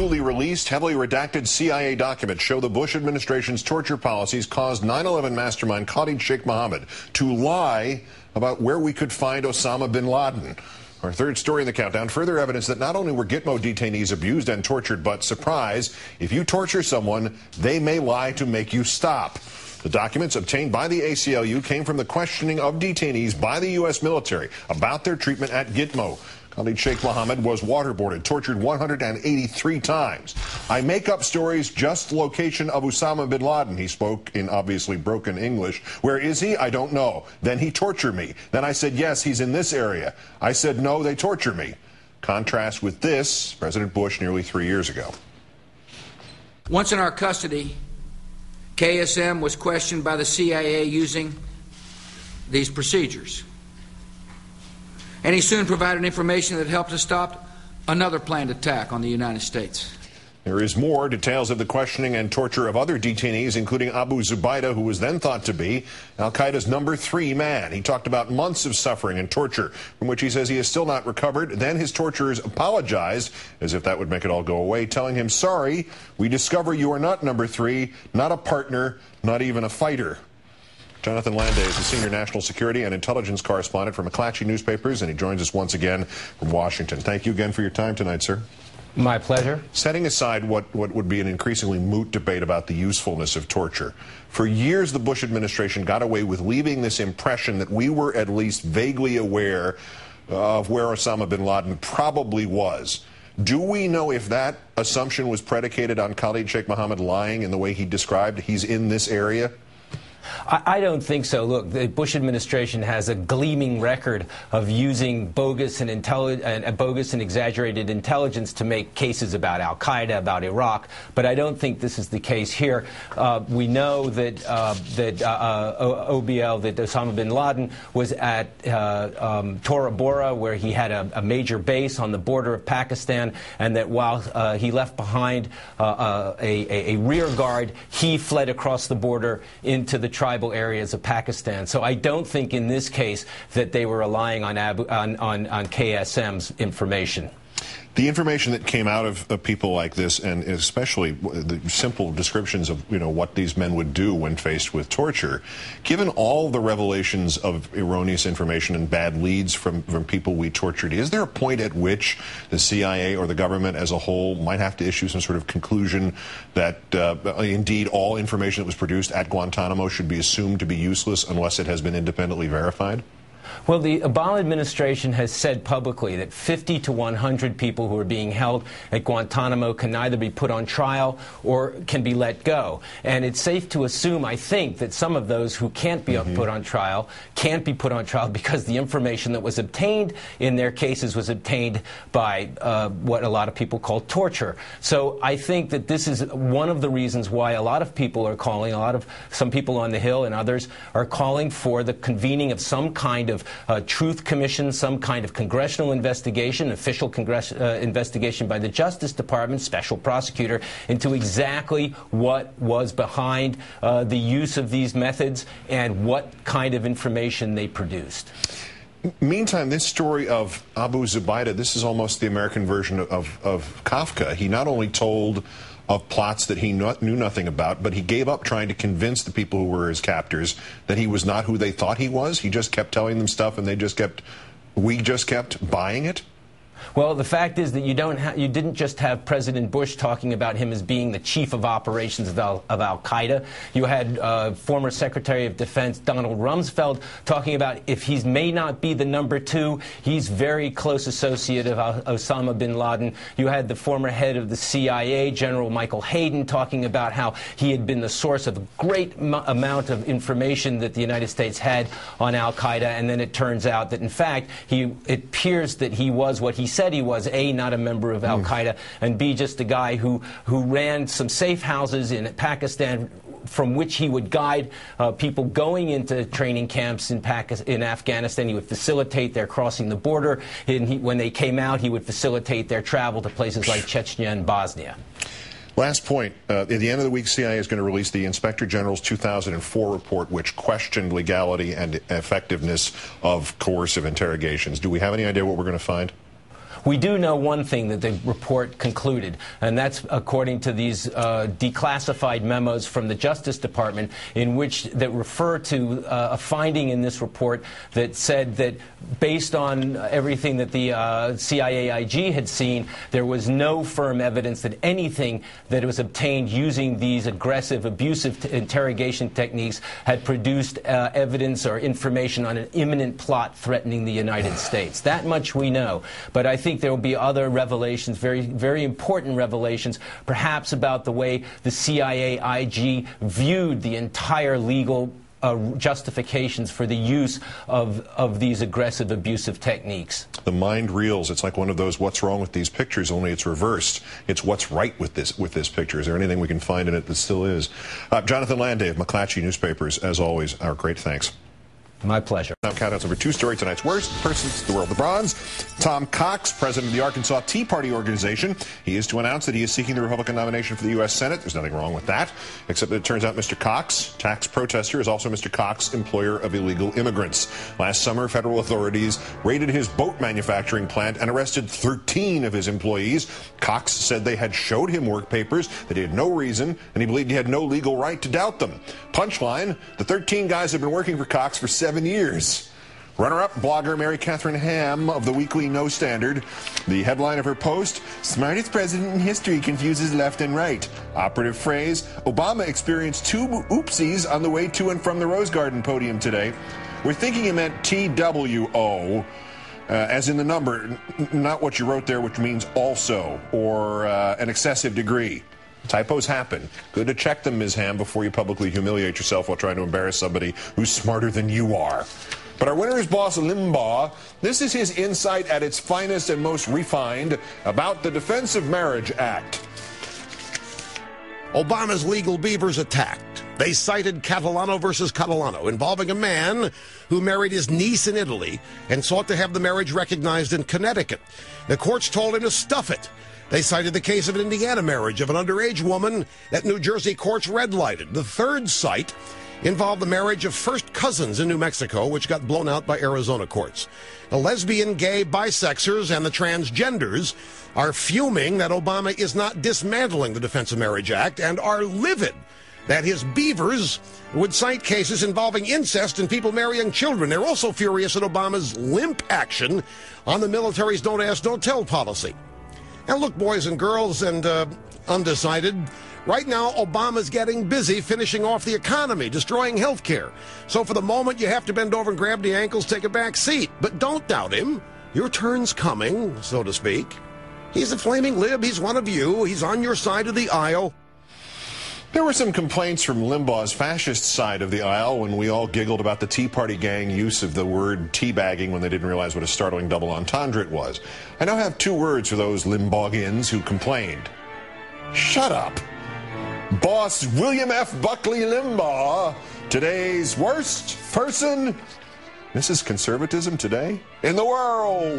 Newly released, heavily redacted CIA documents show the Bush administration's torture policies caused 9/11 mastermind Khalid Sheikh Mohammed to lie about where we could find Osama bin Laden. Our third story in the countdown, further evidence that not only were Gitmo detainees abused and tortured, but surprise, if you torture someone, they may lie to make you stop. The documents obtained by the ACLU came from the questioning of detainees by the U.S. military about their treatment at Gitmo. Khalid Sheikh Mohammed was waterboarded, tortured 183 times. I make up stories, just location of Osama bin Laden. He spoke in obviously broken English. Where is he? I don't know. Then he tortured me. Then I said, yes, he's in this area. I said, no, they torture me. Contrast with this, President Bush nearly 3 years ago. Once in our custody, KSM was questioned by the CIA using these procedures. And he soon provided information that helped us stop another planned attack on the United States. There is more details of the questioning and torture of other detainees, including Abu Zubaydah, who was then thought to be al-Qaeda's #3 man. He talked about months of suffering and torture, from which he says he has still not recovered. Then his torturers apologized, as if that would make it all go away, telling him, sorry, we discover you are not #3, not a partner, not even a fighter. Jonathan Landay is the senior national security and intelligence correspondent for McClatchy Newspapers, and he joins us once again from Washington. Thank you again for your time tonight, sir. My pleasure. Setting aside what would be an increasingly moot debate about the usefulness of torture, for years the Bush administration got away with leaving this impression that we were at least vaguely aware of where Osama bin Laden probably was. Do we know if that assumption was predicated on Khalid Sheikh Mohammed lying in the way he described he's in this area? I don't think so. Look, the Bush administration has a gleaming record of using bogus and exaggerated intelligence to make cases about al-Qaeda, about Iraq, but I don't think this is the case here. We know that OBL, that Osama bin Laden was at Tora Bora, where he had a major base on the border of Pakistan, and that while he left behind a rear guard, he fled across the border into the tribal areas of Pakistan. So I don't think in this case that they were relying on KSM's information. The information that came out of people like this, and especially the simple descriptions of what these men would do when faced with torture, given all the revelations of erroneous information and bad leads from people we tortured, is there a point at which the CIA or the government as a whole might have to issue some sort of conclusion that indeed all information that was produced at Guantanamo should be assumed to be useless unless it has been independently verified? Well, the Obama administration has said publicly that 50 to 100 people who are being held at Guantanamo can either be put on trial or can be let go. And it's safe to assume, I think, that some of those who can't be put on trial can't be put on trial because the information that was obtained in their cases was obtained by what a lot of people call torture. So I think that this is one of the reasons why a lot of people are calling, some people on the Hill and others are calling for the convening of some kind of truth commission, some kind of congressional investigation, official investigation by the Justice Department, special prosecutor, into exactly what was behind the use of these methods and what kind of information they produced. Meantime, this story of Abu Zubaydah, this is almost the American version of Kafka. He not only told of plots that he knew nothing about, but he gave up trying to convince the people who were his captors that he was not who they thought he was. He just kept telling them stuff, and we just kept buying it. Well, the fact is that you didn't just have President Bush talking about him as being the chief of operations of al-Qaeda. You had former Secretary of Defense Donald Rumsfeld talking about if he may not be the #2, he's very close associate of Osama bin Laden. You had the former head of the CIA, General Michael Hayden, talking about how he had been the source of a great amount of information that the United States had on al-Qaeda, and then it turns out that, in fact, it appears that he was what he said he was, A, not a member of al-Qaeda, and B, just a guy who ran some safe houses in Pakistan from which he would guide people going into training camps in Afghanistan. He would facilitate their crossing the border, and when they came out, he would facilitate their travel to places like Chechnya and Bosnia. Last point. At the end of the week, CIA is going to release the Inspector General's 2004 report, which questioned legality and effectiveness of coercive interrogations. Do we have any idea what we're going to find? We do know one thing that the report concluded, and that's according to these declassified memos from the Justice Department that refer to a finding in this report that said that based on everything that the CIA IG had seen, there was no firm evidence that anything that was obtained using these aggressive, abusive interrogation techniques had produced evidence or information on an imminent plot threatening the United States. That much we know. But I think there will be other revelations, very, very important revelations, perhaps about the way the CIA IG viewed the entire legal justifications for the use of these aggressive, abusive techniques. The mind reels. It's like one of those "what's wrong with these pictures," only it's reversed. It's what's right with this picture. Is there anything we can find in it that still is? Jonathan Landay of McClatchy Newspapers, as always, our great thanks. My pleasure. Now, countdown's number 2 story, tonight's worst persons in the world. The bronze, Tom Cox, president of the Arkansas Tea Party organization. He is to announce that he is seeking the Republican nomination for the U.S. Senate. There's nothing wrong with that, except that it turns out Mr. Cox, tax protester, is also Mr. Cox, employer of illegal immigrants. Last summer, federal authorities raided his boat manufacturing plant and arrested 13 of his employees. Cox said they had showed him work papers, that he had no reason, and he believed he had no legal right to doubt them. Punchline, the 13 guys have been working for Cox for 7 years. Runner-up blogger Mary Catherine Ham of the weekly No Standard. The headline of her post, "Smartest president in history confuses left and right." Operative phrase, Obama experienced 2 oopsies on the way to and from the Rose Garden podium today. We're thinking he meant TWO, as in the number, not what you wrote there, which means also, or an excessive degree. Typos happen. Good to check them, Ms. Ham, before you publicly humiliate yourself while trying to embarrass somebody who's smarter than you are. But our winner is boss Limbaugh. This is his insight at its finest and most refined about the Defense of Marriage Act. Obama's legal beavers attacked. They cited Catalano versus Catalano, involving a man who married his niece in Italy and sought to have the marriage recognized in Connecticut. The courts told him to stuff it. They cited the case of an Indiana marriage of an underage woman that New Jersey courts red-lighted. The third cite involved the marriage of first cousins in New Mexico, which got blown out by Arizona courts. The lesbian, gay, bisexers, and the transgenders are fuming that Obama is not dismantling the Defense of Marriage Act and are livid that his beavers would cite cases involving incest and people marrying children. They're also furious at Obama's limp action on the military's don't ask, don't tell policy. And look, boys and girls and undecided, right now Obama's getting busy finishing off the economy, destroying health care. So for the moment, you have to bend over and grab the ankles, take a back seat. But don't doubt him. Your turn's coming, so to speak. He's a flaming lib. He's one of you. He's on your side of the aisle. There were some complaints from Limbaugh's fascist side of the aisle when we all giggled about the Tea Party gang use of the word teabagging when they didn't realize what a startling double entendre it was. I now have 2 words for those Limbaugians who complained. Shut up. Boss William F. Buckley Limbaugh, today's worst person, Mrs. Conservatism Today, in the world.